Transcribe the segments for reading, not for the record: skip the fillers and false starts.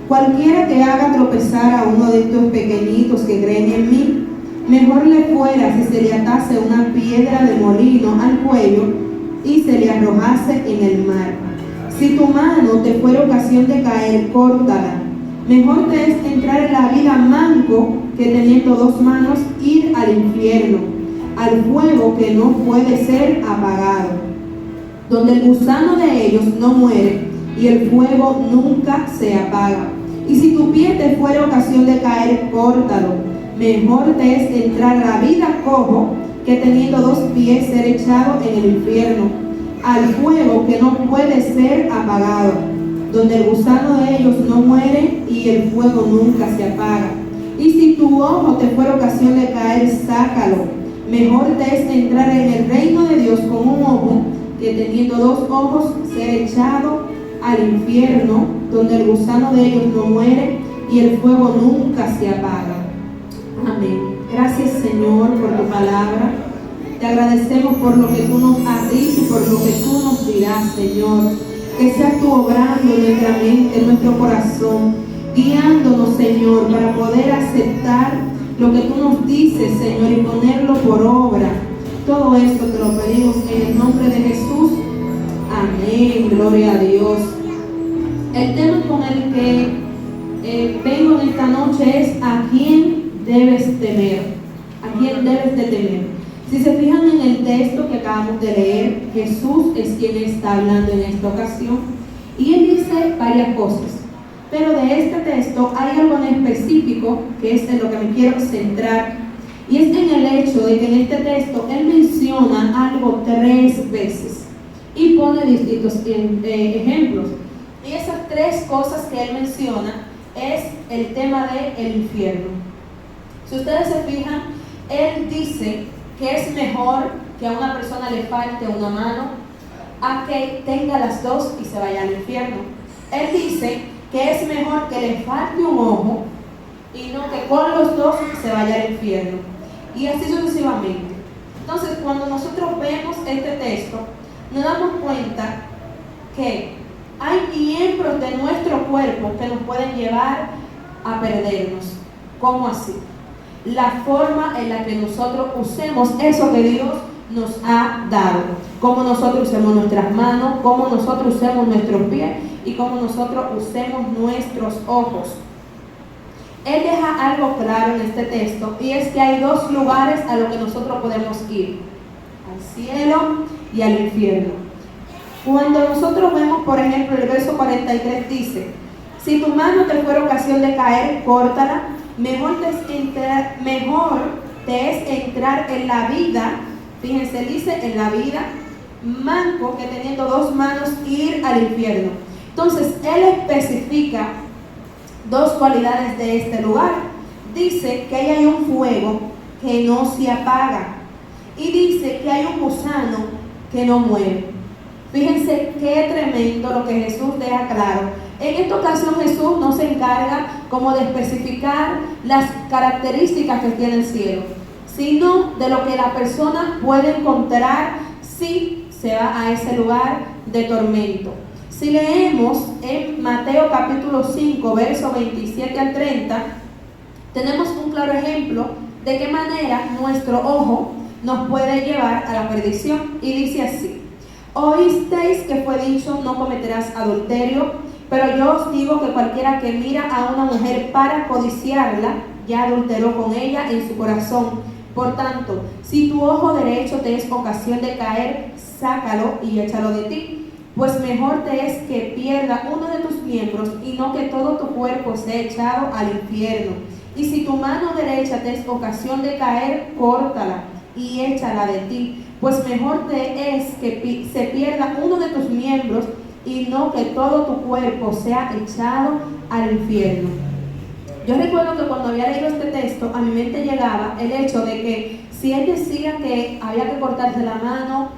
Cualquiera que haga tropezar a uno de estos pequeñitos que creen en mí, mejor le fuera si se le atase una piedra de molino al cuello y se le arrojase en el mar. Si tu mano te fuera ocasión de caer, córtala. Mejor te es entrar en la vida manco que teniendo dos manos ir al infierno, al fuego que no puede ser apagado, donde el gusano de ellos no muere y el fuego nunca se apaga. Y si tu pie te fuera ocasión de caer, córtalo. Mejor te es entrar a la vida cojo que teniendo dos pies ser echado en el infierno, al fuego que no puede ser apagado, donde el gusano de ellos no muere y el fuego nunca se apaga. Y si tu ojo te fuera ocasión de caer, sácalo. Mejor te es entrar en el reino de Dios con un ojo que teniendo dos ojos ser echado al infierno, donde el gusano de ellos no muere y el fuego nunca se apaga. Amén. Gracias, Señor, por tu palabra. Te agradecemos por lo que tú nos has dicho y por lo que tú nos dirás, Señor. Que seas tú obrando en nuestra mente, en nuestro corazón, guiándonos, Señor, para poder aceptar lo que tú nos dices, Señor, y ponerlo por obra. Todo esto te lo pedimos en el nombre de Jesús. Amén. Gloria a Dios. El tema con el que vengo en esta noche es: ¿a quién debes temer? ¿A quién debes de temer? Si se fijan en el texto que acabamos de leer, Jesús es quien está hablando en esta ocasión y él dice varias cosas, pero de este texto hay algo en específico que es en lo que me quiero centrar, y es en el hecho de que en este texto él menciona algo 3 veces y pone distintos ejemplos, y esas 3 cosas que él menciona es el tema del infierno. Si ustedes se fijan, él dice que es mejor que a una persona le falte una mano a que tenga las dos y se vaya al infierno. Él dice que es mejor que le falte un ojo y no que con los dos se vaya al infierno, y así sucesivamente. Entonces, cuando nosotros vemos este texto, nos damos cuenta que hay miembros de nuestro cuerpo que nos pueden llevar a perdernos. ¿Cómo así? La forma en la que nosotros usemos eso que Dios nos ha dado, cómo nosotros usemos nuestras manos, cómo nosotros usemos nuestros pies y cómo nosotros usemos nuestros ojos. Él deja algo claro en este texto, y es que hay 2 lugares a los que nosotros podemos ir: al cielo y al infierno. Cuando nosotros vemos, por ejemplo, el verso 43 dice: si tu mano te fuera ocasión de caer, córtala. Mejor te es entrar en la vida, fíjense, dice en la vida, manco que teniendo 2 manos ir al infierno. Entonces, él especifica 2 cualidades de este lugar. Dice que ahí hay un fuego que no se apaga, y dice que hay un gusano que no muere. Fíjense qué tremendo lo que Jesús deja claro. En esta ocasión Jesús no se encarga como de especificar las características que tiene el cielo, sino de lo que la persona puede encontrar si se va a ese lugar de tormento. Si leemos en Mateo capítulo 5, verso 27 al 30, tenemos un claro ejemplo de qué manera nuestro ojo nos puede llevar a la perdición, y dice así: oísteis que fue dicho, no cometerás adulterio, pero yo os digo que cualquiera que mira a una mujer para codiciarla, ya adulteró con ella en su corazón. Por tanto, si tu ojo derecho te es ocasión de caer, sácalo y échalo de ti, pues mejor te es que pierda uno de tus miembros y no que todo tu cuerpo sea echado al infierno. Y si tu mano derecha te es ocasión de caer, córtala y échala de ti, pues mejor te es que se pierda uno de tus miembros y no que todo tu cuerpo sea echado al infierno. Yo recuerdo que cuando había leído este texto, a mi mente llegaba el hecho de que si él decía que había que cortarse la mano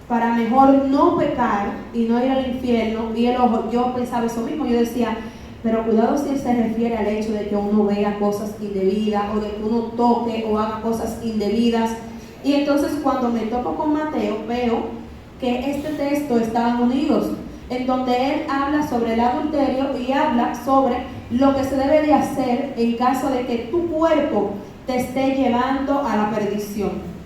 para mejor no pecar y no ir al infierno, y el ojo, yo pensaba eso mismo. Yo decía, pero cuidado si él se refiere al hecho de que uno vea cosas indebidas, o de que uno toque o haga cosas indebidas. Y entonces cuando me topo con Mateo, veo que este texto estaban unidos. en donde él habla sobre el adulterio y habla sobre lo que se debe de hacer en caso de que tu cuerpo te esté llevando a la perdición.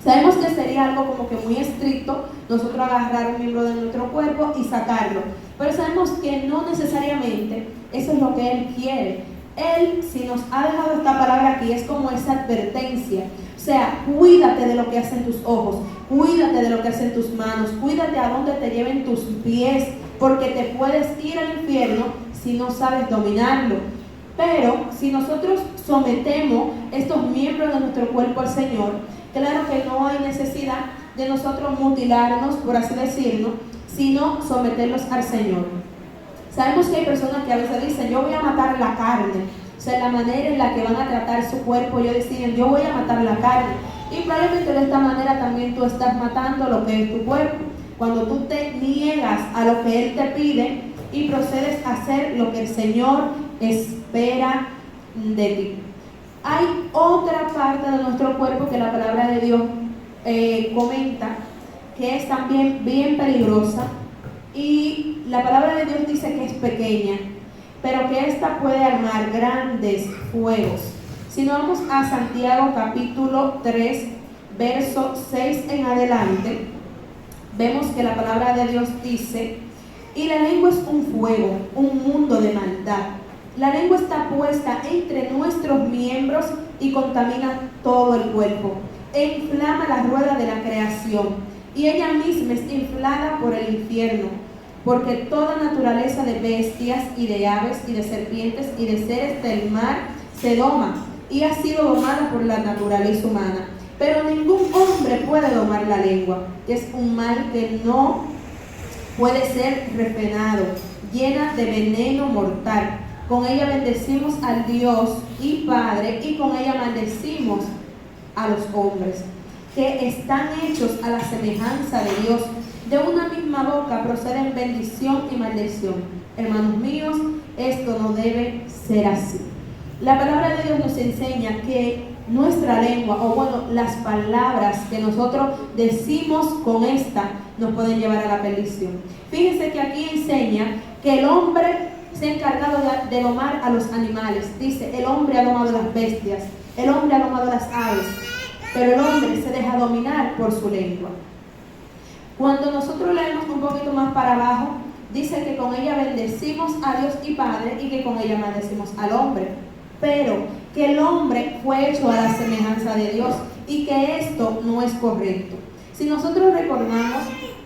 Sabemos que sería algo como que muy estricto nosotros agarrar un miembro de nuestro cuerpo y sacarlo, pero sabemos que no necesariamente eso es lo que Él quiere. Él, si nos ha dejado esta palabra aquí, es como esa advertencia. O sea, cuídate de lo que hacen tus ojos, cuídate de lo que hacen tus manos, cuídate a dónde te lleven tus pies, porque te puedes ir al infierno si no sabes dominarlo. Pero si nosotros sometemos estos miembros de nuestro cuerpo al Señor, claro que no hay necesidad de nosotros mutilarnos, por así decirlo, sino someterlos al Señor. Sabemos que hay personas que a veces dicen, yo voy a matar la carne. O sea, la manera en la que van a tratar su cuerpo, ellos deciden, yo voy a matar la carne. Y probablemente de esta manera también tú estás matando lo que es tu cuerpo. Cuando tú te niegas a lo que Él te pide y procedes a hacer lo que el Señor espera de ti. Hay otra parte de nuestro cuerpo que la palabra de Dios comenta, que es también bien peligrosa, y la palabra de Dios dice que es pequeña, pero que ésta puede armar grandes fuegos. Si nos vamos a Santiago capítulo 3, verso 6 en adelante, vemos que la palabra de Dios dice, y la lengua es un fuego, un mundo de maldad. La lengua está puesta entre nuestros miembros y contamina todo el cuerpo, e inflama la rueda de la creación, y ella misma es inflada por el infierno, porque toda naturaleza de bestias y de aves y de serpientes y de seres del mar se doma, y ha sido domada por la naturaleza humana. Pero ningún hombre puede domar la lengua, que es un mal que no puede ser refrenado, llena de veneno mortal. Con ella bendecimos al Dios y Padre, y con ella maldecimos a los hombres, que están hechos a la semejanza de Dios. De una misma boca proceden bendición y maldición. Hermanos míos, esto no debe ser así. La palabra de Dios nos enseña que nuestra lengua, o bueno, las palabras que nosotros decimos con esta, nos pueden llevar a la perdición. Fíjense que aquí enseña que el hombre se ha encargado de domar a los animales. Dice, el hombre ha domado las bestias, el hombre ha domado las aves, pero el hombre se deja dominar por su lengua. Cuando nosotros leemos un poquito más para abajo, dice que con ella bendecimos a Dios y Padre, y que con ella maldecimos al hombre. Pero que el hombre fue hecho a la semejanza de Dios, y que esto no es correcto. Si nosotros recordamos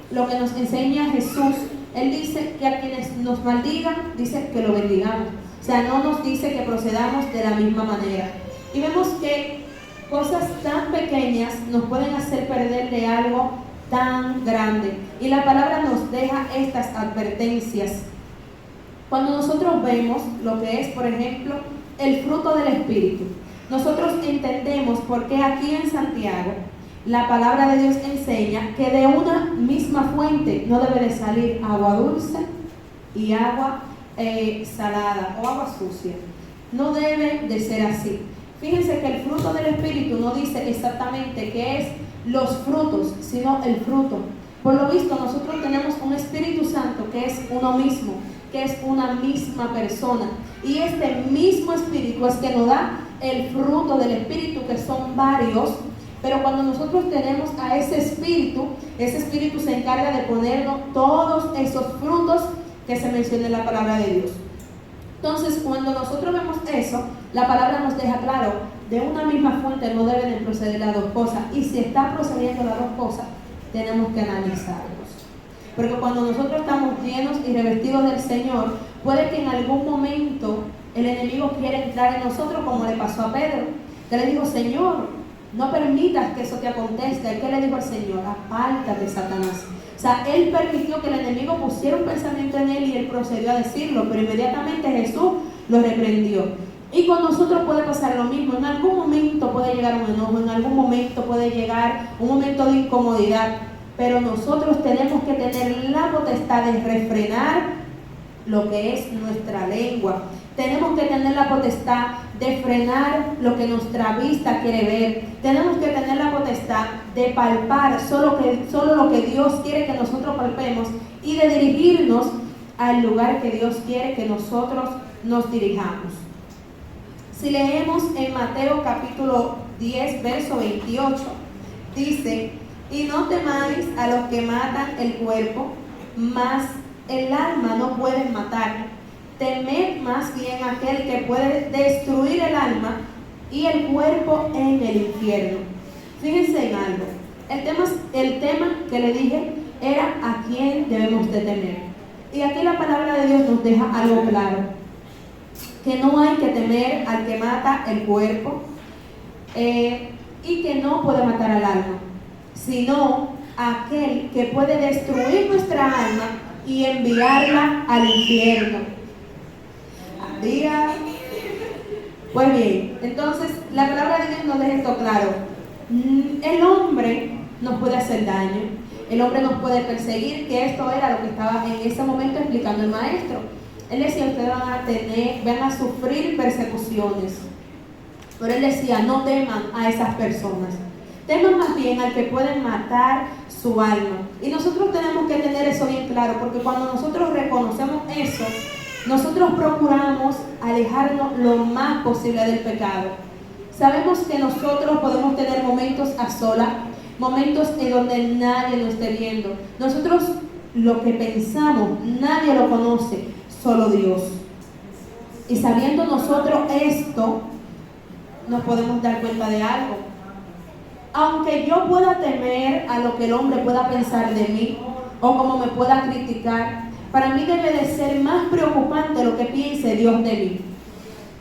lo que nos enseña Jesús, Él dice que a quienes nos maldigan, dice que lo bendigamos. O sea, no nos dice que procedamos de la misma manera. Y vemos que cosas tan pequeñas nos pueden hacer perder de algo tan grande. Y la palabra nos deja estas advertencias. Cuando nosotros vemos lo que es, por ejemplo, el fruto del Espíritu, nosotros entendemos por qué aquí en Santiago la palabra de Dios enseña que de una misma fuente no debe de salir agua dulce y agua salada o agua sucia. No debe de ser así. Fíjense que el fruto del Espíritu no dice exactamente qué es los frutos, sino el fruto. Por lo visto, nosotros tenemos un Espíritu Santo que es uno mismo, que es una misma persona. Y este mismo Espíritu es que nos da el fruto del Espíritu, que son varios. Pero cuando nosotros tenemos a ese Espíritu se encarga de ponernos todos esos frutos que se mencionan en la palabra de Dios. Entonces, cuando nosotros vemos eso, la palabra nos deja claro, de una misma fuente no deben de proceder las dos cosas. Y si está procediendo las dos cosas, tenemos que analizarlos. Porque cuando nosotros estamos llenos y revestidos del Señor, puede que en algún momento el enemigo quiera entrar en nosotros, como le pasó a Pedro, que le dijo, Señor, no permitas que eso te acontezca. ¿Y qué le dijo el Señor? Apártate, Satanás. O sea, Él permitió que el enemigo pusiera un pensamiento en él y él procedió a decirlo, pero inmediatamente Jesús lo reprendió. Y con nosotros puede pasar lo mismo. En algún momento puede llegar un enojo, en algún momento puede llegar un momento de incomodidad, pero nosotros tenemos que tener la potestad de refrenar lo que es nuestra lengua. Tenemos que tener la potestad de frenar lo que nuestra vista quiere ver. Tenemos que tener la potestad de palpar solo lo que Dios quiere que nosotros palpemos y de dirigirnos al lugar que Dios quiere que nosotros nos dirijamos. Si leemos en Mateo capítulo 10, verso 28, dice: y no temáis a los que matan el cuerpo, mas el alma no pueden matar. Temed más bien a aquel que puede destruir el alma y el cuerpo en el infierno. Fíjense en algo. El tema que le dije era a quién debemos de temer. Y aquí la palabra de Dios nos deja algo claro, que no hay que temer al que mata el cuerpo y que no puede matar al alma, sino a aquel que puede destruir nuestra alma y enviarla al infierno. Pues bien, entonces la palabra de Dios nos deja esto claro. El hombre nos puede hacer daño, el hombre nos puede perseguir, que esto era lo que estaba en ese momento explicando el maestro. Él decía: ustedes van a sufrir persecuciones, pero él decía: no teman a esas personas, teman más bien al que puede matar su alma. Y nosotros tenemos que tener eso bien claro, porque cuando nosotros reconocemos eso, nosotros procuramos alejarnos lo más posible del pecado. Sabemos que nosotros podemos tener momentos a solas, momentos en donde nadie nos esté viendo. Nosotros lo que pensamos, nadie lo conoce, solo Dios. Y sabiendo nosotros esto, nos podemos dar cuenta de algo. Aunque yo pueda temer a lo que el hombre pueda pensar de mí, o como me pueda criticar, para mí debe de ser más preocupante lo que piense Dios de mí.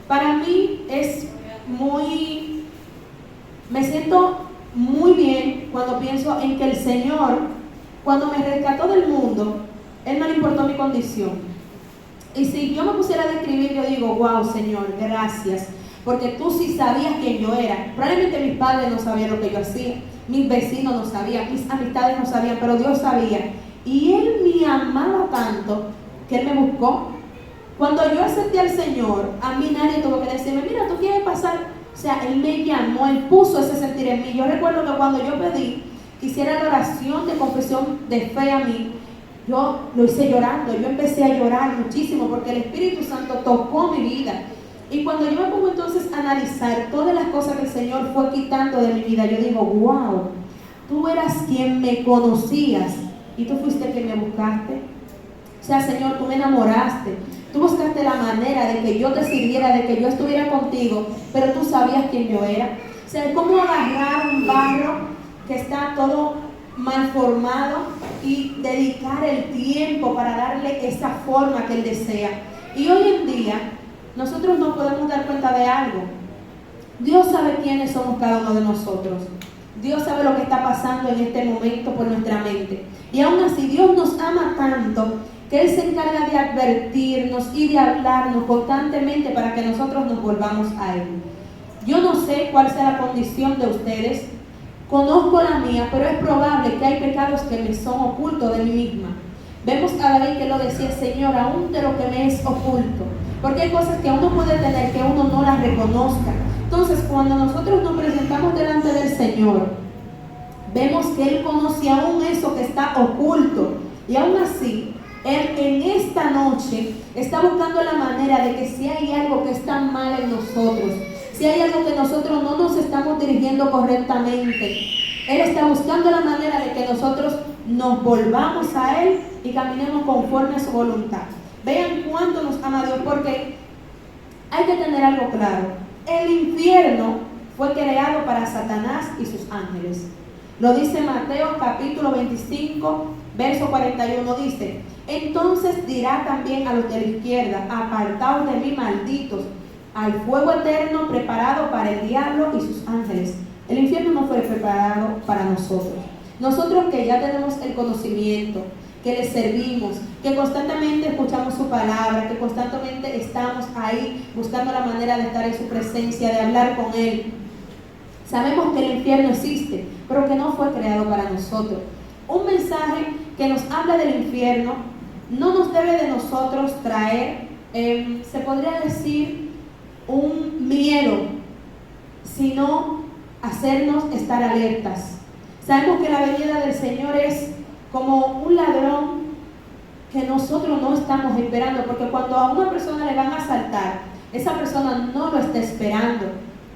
Para mí me siento muy bien cuando pienso en que el Señor, cuando me rescató del mundo, Él no le importó mi condición. Y si yo me pusiera a describir, yo digo: wow, Señor, gracias, porque tú sí sabías quién yo era. Probablemente mis padres no sabían lo que yo hacía, mis vecinos no sabían, mis amistades no sabían, pero Dios sabía. Y Él me amaba tanto que Él me buscó. Cuando yo acepté al Señor, a mí nadie tuvo que decirme: mira, tú quieres pasar. O sea, Él me llamó, Él puso ese sentir en mí. Yo recuerdo que cuando yo pedí que hiciera la oración de confesión de fe a mí, yo lo hice llorando. Yo empecé a llorar muchísimo porque el Espíritu Santo tocó mi vida. Y cuando yo me pongo entonces a analizar todas las cosas que el Señor fue quitando de mi vida, yo digo: wow, tú eras quien me conocías y tú fuiste quien me buscaste. O sea, Señor, tú me enamoraste, tú buscaste la manera de que yo te sirviera, de que yo estuviera contigo, pero tú sabías quién yo era. O sea, cómo agarrar un barro que está todo mal formado y dedicar el tiempo para darle esa forma que Él desea. Y hoy en día nosotros nos podemos dar cuenta de algo. Dios sabe quiénes somos cada uno de nosotros. Dios sabe lo que está pasando en este momento por nuestra mente. Y aún así Dios nos ama tanto que Él se encarga de advertirnos y de hablarnos constantemente para que nosotros nos volvamos a Él. Yo no sé cuál sea la condición de ustedes, conozco la mía, pero es probable que hay pecados que me son ocultos de mí misma. Vemos a David que lo decía: Señor, aún de lo que me es oculto, porque hay cosas que uno puede tener que uno no las reconozca. Entonces, cuando nosotros nos presentamos delante del Señor, vemos que Él conoce aún eso que está oculto, y aún así Él en esta noche está buscando la manera de que si hay algo que está mal en nosotros, si hay algo que nosotros no nos estamos dirigiendo correctamente, Él está buscando la manera de que nosotros nos volvamos a Él y caminemos conforme a su voluntad. Vean cuánto nos ama Dios, porque hay que tener algo claro. El infierno fue creado para Satanás y sus ángeles. Lo dice Mateo capítulo 25, verso 41, dice: entonces dirá también a los de la izquierda: apartaos de mí, malditos, al fuego eterno preparado para el diablo y sus ángeles. El infierno no fue preparado para nosotros. Nosotros que ya tenemos el conocimiento, que le servimos, que constantemente escuchamos su palabra, que constantemente estamos ahí buscando la manera de estar en su presencia, de hablar con Él. Sabemos que el infierno existe, pero que no fue creado para nosotros. Un mensaje que nos habla del infierno no nos debe de nosotros traer, se podría decir, un miedo, sino hacernos estar alertas. Sabemos que la venida del Señor es como un ladrón que nosotros no estamos esperando, porque cuando a una persona le van a asaltar, esa persona no lo está esperando,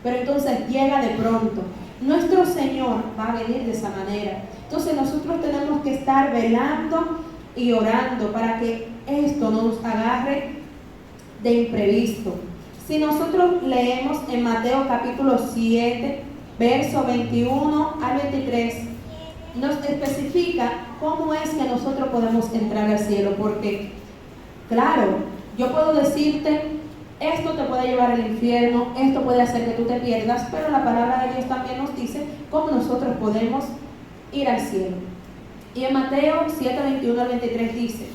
pero entonces llega de pronto. Nuestro Señor va a venir de esa manera. Entonces nosotros tenemos que estar velando y orando para que esto no nos agarre de imprevisto. Si nosotros leemos en Mateo capítulo 7, verso 21 al 23, nos especifica cómo es que nosotros podemos entrar al cielo, porque claro, yo puedo decirte, esto te puede llevar al infierno, esto puede hacer que tú te pierdas, pero la palabra de Dios también nos dice cómo nosotros podemos ir al cielo. Y en Mateo 7, 21 al 23 dice: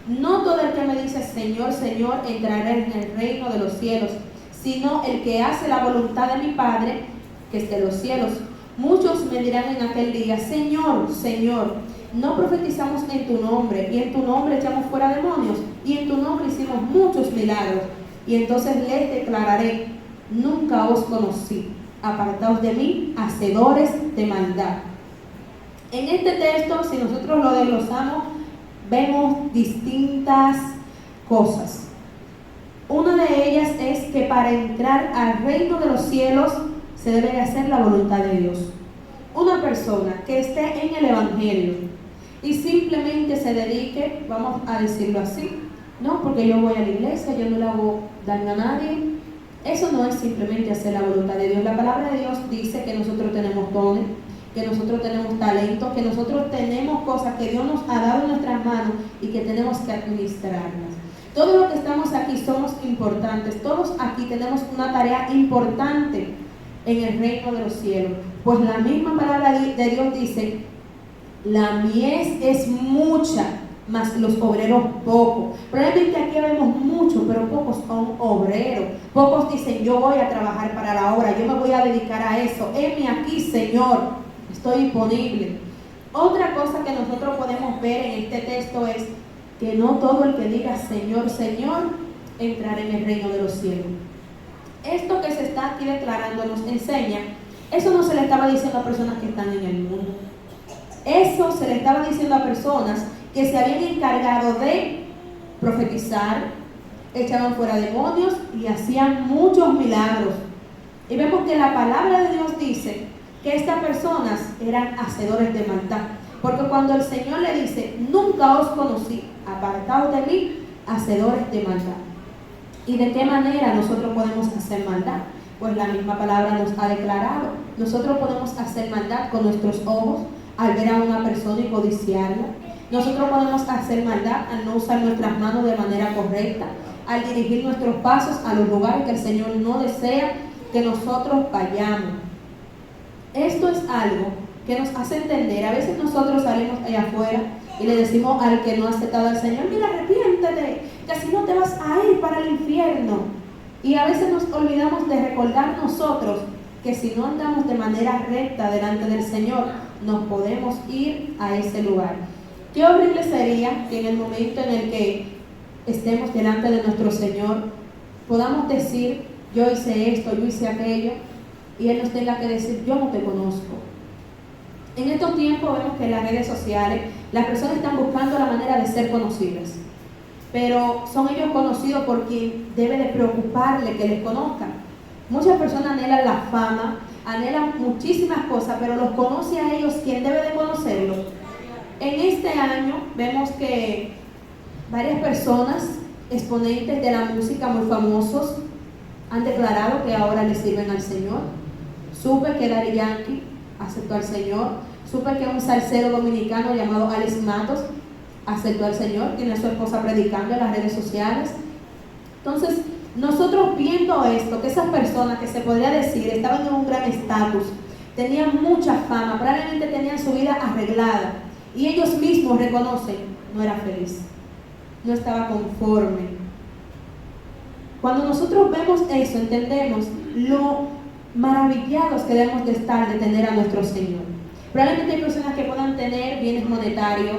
no todo el que me dice Señor, Señor, entrará en el reino de los cielos, sino el que hace la voluntad de mi Padre, que es de los cielos. Muchos me dirán en aquel día: Señor, Señor, no profetizamos en tu nombre, y en tu nombre echamos fuera demonios, y en tu nombre hicimos muchos milagros. Y entonces les declararé: nunca os conocí, apartaos de mí, hacedores de maldad. En este texto, si nosotros lo desglosamos, vemos distintas cosas. Una de ellas es que para entrar al reino de los cielos se debe de hacer la voluntad de Dios. Una persona que esté en el Evangelio y simplemente se dedique, vamos a decirlo así, no, porque yo voy a la iglesia, yo no le hago daño a nadie. Eso no es simplemente hacer la voluntad de Dios. La palabra de Dios dice que nosotros tenemos dones, que nosotros tenemos talentos, que nosotros tenemos cosas que Dios nos ha dado en nuestras manos y que tenemos que administrarlas. Todos los que estamos aquí somos importantes, todos aquí tenemos una tarea importante en el reino de los cielos. Pues la misma palabra de Dios dice: la mies es mucha, mas los obreros pocos. Probablemente aquí vemos muchos, pero pocos son obreros. Pocos dicen: yo voy a trabajar para la obra, yo me voy a dedicar a eso. Heme aquí, Señor, estoy disponible. Otra cosa que nosotros podemos ver en este texto es que no todo el que diga Señor, Señor, entrará en el reino de los cielos. Esto que se está aquí declarando nos enseña, eso no se le estaba diciendo a personas que están en el mundo. Eso se le estaba diciendo a personas que se habían encargado de profetizar, echaban fuera demonios y hacían muchos milagros. Y vemos que la palabra de Dios dice que estas personas eran hacedores de maldad. Porque cuando el Señor le dice: nunca os conocí, apartaos de mí, hacedores de maldad. ¿Y de qué manera nosotros podemos hacer maldad? Pues la misma palabra nos ha declarado. Nosotros podemos hacer maldad con nuestros ojos al ver a una persona y codiciarla. Nosotros podemos hacer maldad al no usar nuestras manos de manera correcta, al dirigir nuestros pasos a los lugares que el Señor no desea que nosotros vayamos. Esto es algo que nos hace entender. A veces nosotros salimos allá afuera y le decimos al que no ha aceptado al Señor: mira, arrepiéntete, que si no te vas a ir para el infierno. Y a veces nos olvidamos de recordar nosotros que si no andamos de manera recta delante del Señor, nos podemos ir a ese lugar. Qué horrible sería que en el momento en el que estemos delante de nuestro Señor podamos decir: yo hice esto, yo hice aquello, y Él nos tenga que decir: yo no te conozco. En estos tiempos vemos que en las redes sociales las personas están buscando la manera de ser conocidas, pero son ellos conocidos por quien debe de preocuparle que les conozcan. Muchas personas anhelan la fama, anhelan muchísimas cosas, pero los conoce a ellos quien debe de conocerlos. En este año vemos que varias personas, exponentes de la música muy famosos, han declarado que ahora le sirven al Señor. Supe que Daddy Yankee aceptó al Señor. Supe que un salsero dominicano llamado Alex Matos aceptó al Señor, tiene a su esposa predicando en las redes sociales. Entonces, nosotros viendo esto, que esas personas que se podría decir estaban en un gran estatus, tenían mucha fama, probablemente tenían su vida arreglada, y ellos mismos reconocen: no era feliz, no estaba conforme. Cuando nosotros vemos eso, entendemos lo maravillados que debemos de estar de tener a nuestro Señor. Probablemente hay personas que puedan tener bienes monetarios,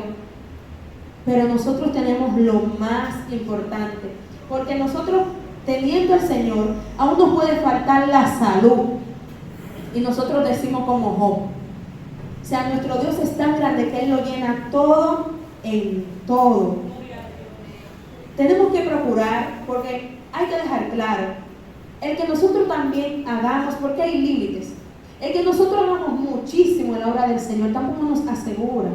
pero nosotros tenemos lo más importante, porque nosotros teniendo al Señor, aún nos puede faltar la salud. Y nosotros decimos como Job. O sea, nuestro Dios es tan grande que Él lo llena todo en todo. Tenemos que procurar, porque hay que dejar claro, el que nosotros también hagamos, porque hay límites. El que nosotros hagamos muchísimo en la obra del Señor tampoco nos asegura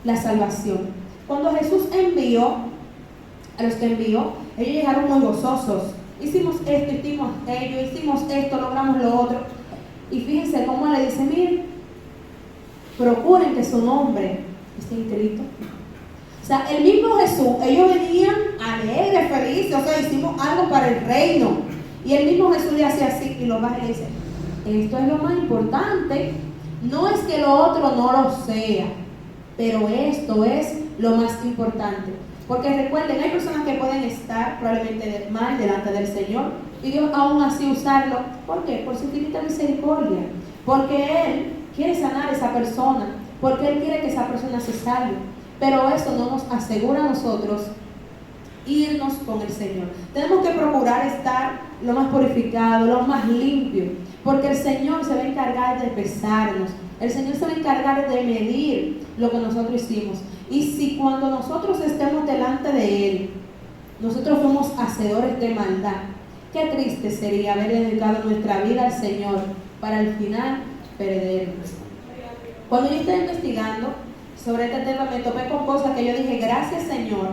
la salvación. Cuando Jesús envió, a los que envió, ellos llegaron muy gozosos. Hicimos esto, hicimos aquello, hicimos esto, logramos lo otro. Y fíjense cómo le dice, miren, procuren que su nombre esté inscrito. O sea, el mismo Jesús, ellos venían alegres, felices, o sea, hicimos algo para el reino. Y el mismo Jesús le hace así y lo baja y le dice, esto es lo más importante, no es que lo otro no lo sea, pero esto es lo más importante. Porque recuerden, hay personas que pueden estar probablemente mal delante del Señor y Dios aún así usarlo. ¿Por qué? Por su infinita misericordia. Porque Él quiere sanar a esa persona, porque Él quiere que esa persona se salve. Pero eso no nos asegura a nosotros irnos con el Señor. Tenemos que procurar estar lo más purificado, lo más limpio, porque el Señor se va a encargar de pesarnos. El Señor se va a encargar de medir lo que nosotros hicimos. Y si cuando nosotros estemos delante de Él, nosotros fuimos hacedores de maldad, qué triste sería haber dedicado nuestra vida al Señor para al final perdernos. Cuando yo estaba investigando sobre este tema, me topé con cosas que yo dije, gracias Señor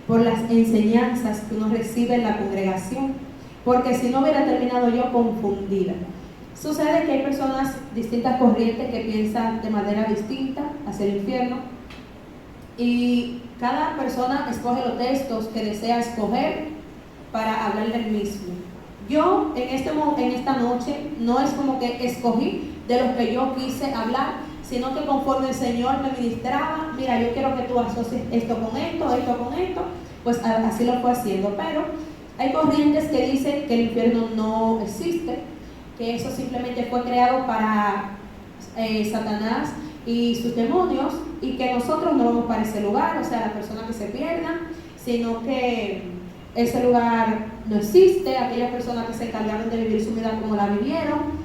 por las enseñanzas que uno recibe en la congregación, porque si no hubiera terminado yo confundida. Sucede que hay personas, distintas corrientes que piensan de manera distinta hacia el infierno, y cada persona escoge los textos que desea escoger para hablar del mismo. Yo en esta noche no es como que escogí de los que yo quise hablar, sino que conforme el Señor me ministraba, mira, yo quiero que tú asocies esto con esto, pues así lo fue haciendo. Pero hay corrientes que dicen que el infierno no existe, que eso simplemente fue creado para Satanás y sus demonios, y que nosotros no vamos para ese lugar, o sea, la persona que se pierda, sino que ese lugar no existe. Aquellas personas que se encargaron de vivir su vida como la vivieron,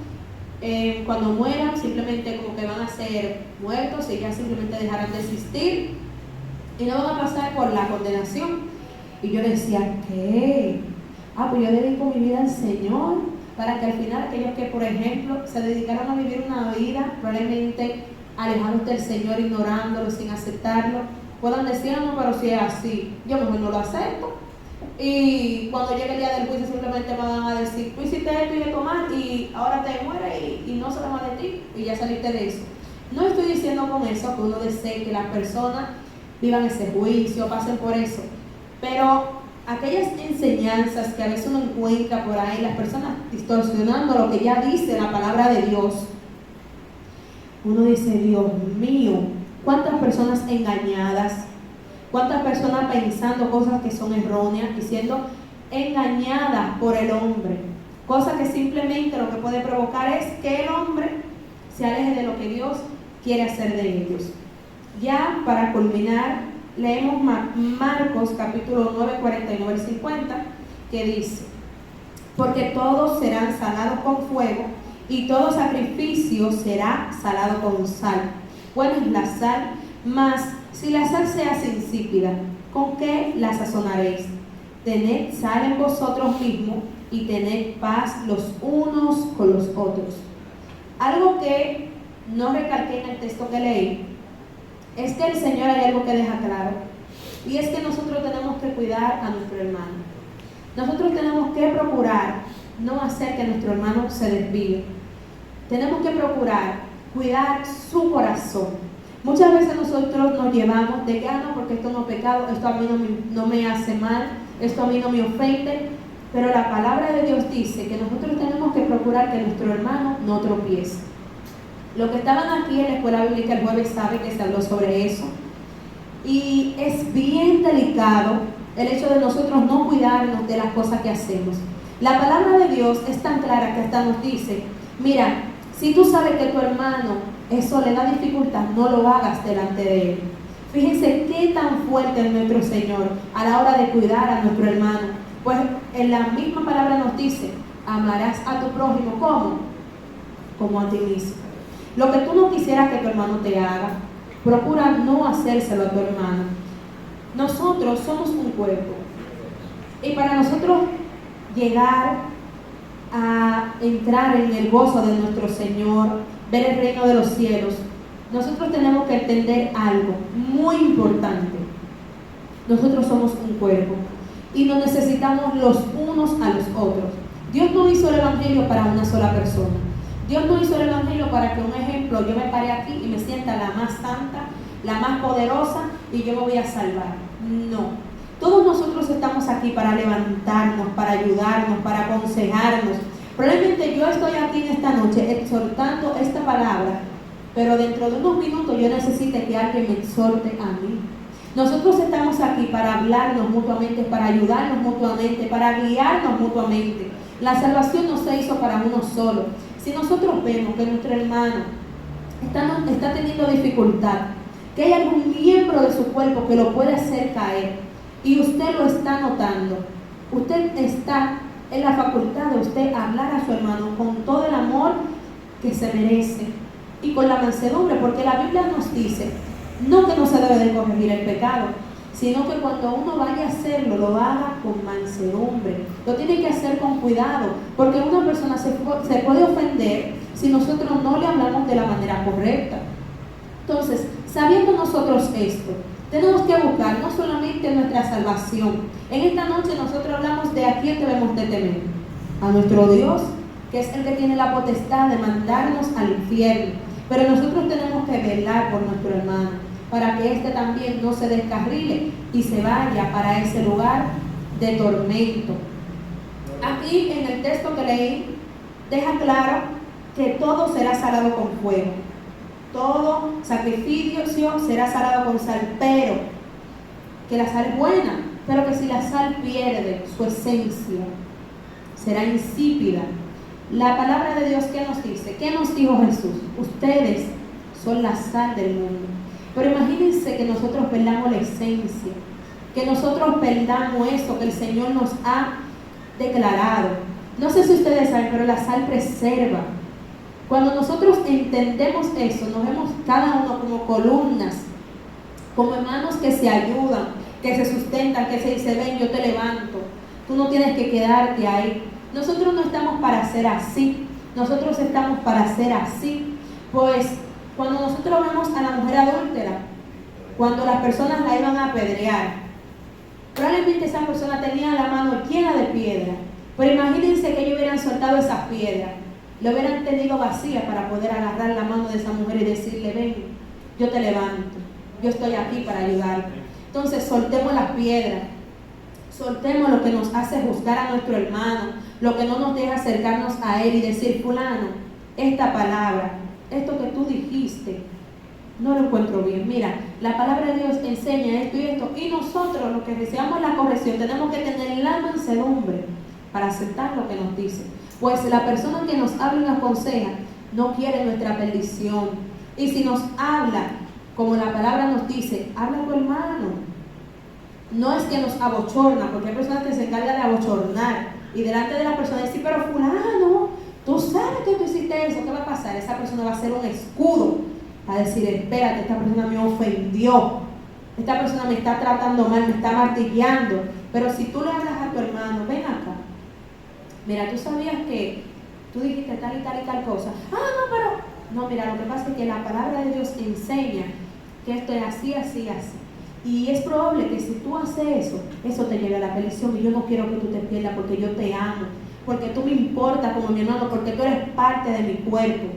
cuando mueran simplemente como que van a ser muertos y ya simplemente dejarán de existir y no van a pasar por la condenación. Y yo decía, ¿qué? Pues yo dedico mi vida al Señor, para que al final aquellos que, por ejemplo, se dedicaron a vivir una vida probablemente alejados del Señor, ignorándolo, sin aceptarlo, puedan decir, no, pero si es así, yo mejor no lo acepto. Y cuando llegue el día del juicio simplemente me van a decir, tú hiciste esto y esto mal y ahora te mueres y no se más de ti y ya saliste de eso. No estoy diciendo con eso que uno desee que las personas vivan ese juicio, pasen por eso, pero aquellas enseñanzas que a veces uno encuentra por ahí, las personas distorsionando lo que ya dice la palabra de Dios, uno dice, Dios mío, cuántas personas engañadas, cuántas personas pensando cosas que son erróneas y siendo engañadas por el hombre, cosa que simplemente lo que puede provocar es que el hombre se aleje de lo que Dios quiere hacer de ellos. Ya para culminar, leemos Marcos capítulo 9, 49 al 50, que dice, porque todos serán salados con fuego y todo sacrificio será salado con sal. Buena es la sal, mas si la sal se hace insípida, ¿con qué la sazonaréis? Tened sal en vosotros mismos y tened paz los unos con los otros. Algo que no recalqué en el texto que leí es que el Señor hay algo que deja claro, y es que nosotros tenemos que cuidar a nuestro hermano. Nosotros tenemos que procurar no hacer que nuestro hermano se desvíe. Tenemos que procurar cuidar su corazón. Muchas veces nosotros nos llevamos de gano porque esto no es pecado, esto a mí no me hace mal, esto a mí no me ofende, pero la palabra de Dios dice que nosotros tenemos que procurar que nuestro hermano no tropiece. Los que estaban aquí en la escuela bíblica el jueves saben que se habló sobre eso, y es bien delicado el hecho de nosotros no cuidarnos de las cosas que hacemos. La palabra de Dios es tan clara que hasta nos dice, mira, si tú sabes que tu hermano eso le da dificultad, no lo hagas delante de él. Fíjense qué tan fuerte es nuestro Señor a la hora de cuidar a nuestro hermano. Pues en la misma palabra nos dice, amarás a tu prójimo ¿cómo? Como a ti mismo. Lo que tú no quisieras que tu hermano te haga, procura no hacérselo a tu hermano. Nosotros somos un cuerpo. Y para nosotros llegar a entrar en el gozo de nuestro Señor, ver el reino de los cielos, nosotros tenemos que entender algo muy importante. Nosotros somos un cuerpo y nos necesitamos los unos a los otros. Dios no hizo el evangelio para una sola persona. Dios no hizo el evangelio para que, un ejemplo, yo me pare aquí y me sienta la más santa, la más poderosa y yo me voy a salvar. No. Todos nosotros estamos aquí para levantarnos, para ayudarnos, para aconsejarnos. Probablemente yo estoy aquí en esta noche exhortando esta palabra, pero dentro de unos minutos yo necesito que alguien me exhorte a mí. Nosotros estamos aquí para hablarnos mutuamente, para ayudarnos mutuamente, para guiarnos mutuamente. La salvación no se hizo para uno solo. Si nosotros vemos que nuestro hermano está teniendo dificultad, que hay algún miembro de su cuerpo que lo puede hacer caer, y usted lo está notando, usted está en la facultad de usted hablar a su hermano con todo el amor que se merece y con la mansedumbre, porque la Biblia nos dice no que no se debe de corregir el pecado, sino que cuando uno vaya a hacerlo, lo haga con mansedumbre, lo tiene que hacer con cuidado, porque una persona se puede ofender si nosotros no le hablamos de la manera correcta. Entonces, sabiendo nosotros esto, tenemos que buscar no solamente nuestra salvación. En esta noche nosotros hablamos de a quién debemos de temer. A nuestro Dios, que es el que tiene la potestad de mandarnos al infierno. Pero nosotros tenemos que velar por nuestro hermano, para que éste también no se descarrile y se vaya para ese lugar de tormento. Aquí en el texto que leí, deja claro que todo será salado con fuego. Todo sacrificio será salado con sal, pero que la sal es buena, pero que si la sal pierde su esencia, será insípida. La palabra de Dios, ¿qué nos dice? ¿Qué nos dijo Jesús? Ustedes son la sal del mundo. Pero imagínense que nosotros perdamos la esencia, que nosotros perdamos eso que el Señor nos ha declarado. No sé si ustedes saben, pero la sal preserva. Cuando nosotros entendemos eso, nos vemos cada uno como columnas, como hermanos que se ayudan, que se sustentan, que se dicen, ven, yo te levanto, tú no tienes que quedarte ahí. Nosotros no estamos para ser así, nosotros estamos para ser así. Pues cuando nosotros vemos a la mujer adúltera, cuando las personas la iban a apedrear, probablemente esa persona tenía la mano llena de piedra, pero imagínense que ellos hubieran soltado esas piedras, lo hubieran tenido vacía para poder agarrar la mano de esa mujer y decirle, ven, yo te levanto, yo estoy aquí para ayudarte. Entonces soltemos las piedras, soltemos lo que nos hace juzgar a nuestro hermano, lo que no nos deja acercarnos a él y decir, fulano, esta palabra, esto que tú dijiste, no lo encuentro bien. Mira, la palabra de Dios enseña esto y esto, y nosotros los que deseamos la corrección tenemos que tener la mansedumbre para aceptar lo que nos dice. Pues la persona que nos habla y nos aconseja no quiere nuestra perdición. Y si nos habla, como la palabra nos dice, habla a tu hermano. No es que nos abochorna, porque hay personas que se encargan de abochornar y delante de la persona decir, pero fulano, tú sabes que tú hiciste eso, ¿qué va a pasar? Esa persona va a ser un escudo para decir, espérate, esta persona me ofendió, esta persona me está tratando mal, me está martillando. Pero si tú le hablas a tu hermano, ven acá, mira, tú sabías que tú dijiste tal y tal y tal cosa. No, mira, lo que pasa es que la palabra de Dios enseña que esto es así, así, así. Y es probable que si tú haces eso te lleve a la perdición. Y yo no quiero que tú te pierdas porque yo te amo, porque tú me importas como mi hermano, porque tú eres parte de mi cuerpo.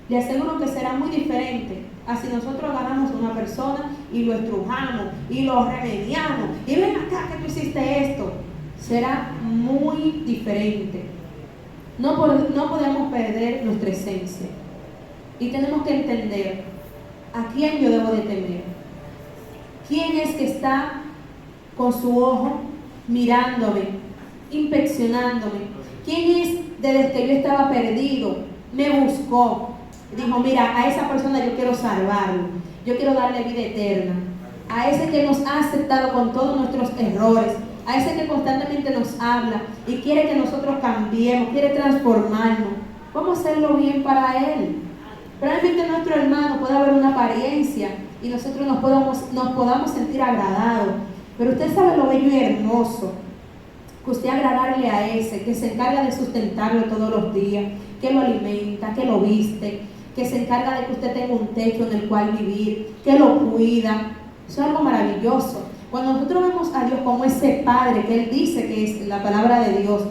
Le aseguro que será muy diferente a si nosotros agarramos a una persona y lo estrujamos y lo remediamos. Y ven acá que tú hiciste esto. Será muy diferente. No podemos perder nuestra esencia. Y tenemos que entender a quién yo debo de temer. ¿Quién es que está con su ojo mirándome, inspeccionándome? ¿Quién es desde que yo estaba perdido? Me buscó. Dijo, mira, a esa persona yo quiero salvarlo. Yo quiero darle vida eterna. A ese que nos ha aceptado con todos nuestros errores. a ese que constantemente nos habla y quiere que nosotros cambiemos, quiere transformarnos. Vamos a hacerlo bien para Él. Probablemente nuestro hermano puede haber una apariencia y nosotros nos podamos sentir agradados, pero usted sabe lo bello y hermoso que usted agradarle a ese que se encarga de sustentarlo todos los días, que lo alimenta, que lo viste, que se encarga de que usted tenga un techo en el cual vivir, que lo cuida. Eso es algo maravilloso. Cuando nosotros vemos a Dios como ese Padre que Él dice que es la palabra de Dios,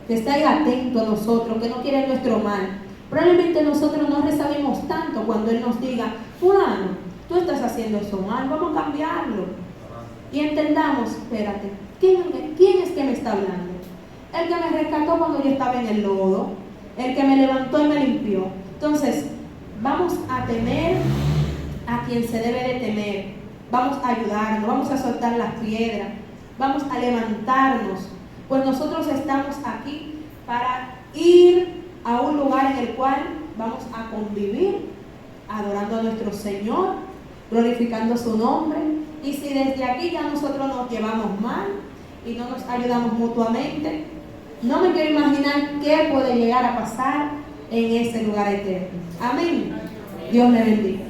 que está ahí atento a nosotros, que no quiere nuestro mal, probablemente nosotros no resabemos tanto cuando Él nos diga: fulano, tú estás haciendo eso mal, vamos a cambiarlo. Y entendamos, espérate, ¿quién es que me está hablando? El que me rescató cuando yo estaba en el lodo, el que me levantó y me limpió. Entonces, vamos a temer a quien se debe de temer, vamos a ayudarnos, vamos a soltar las piedras, vamos a levantarnos, pues nosotros estamos aquí para ir a un lugar en el cual vamos a convivir, adorando a nuestro Señor, glorificando su nombre. Y si desde aquí ya nosotros nos llevamos mal y no nos ayudamos mutuamente, no me quiero imaginar qué puede llegar a pasar en ese lugar eterno. Amén. Dios le bendiga.